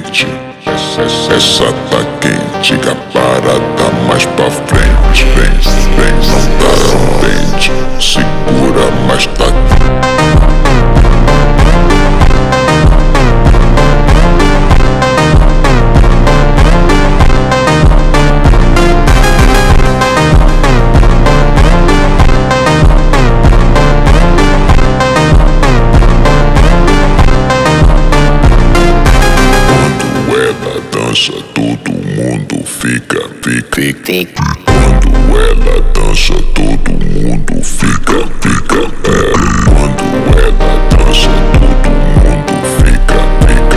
quente, essa tá quente, a parada mais pra frente. Vem, não tá contente, segura, mas tá dança, todo mundo fica. Quando ela dança, todo mundo fica. Quando ela dança,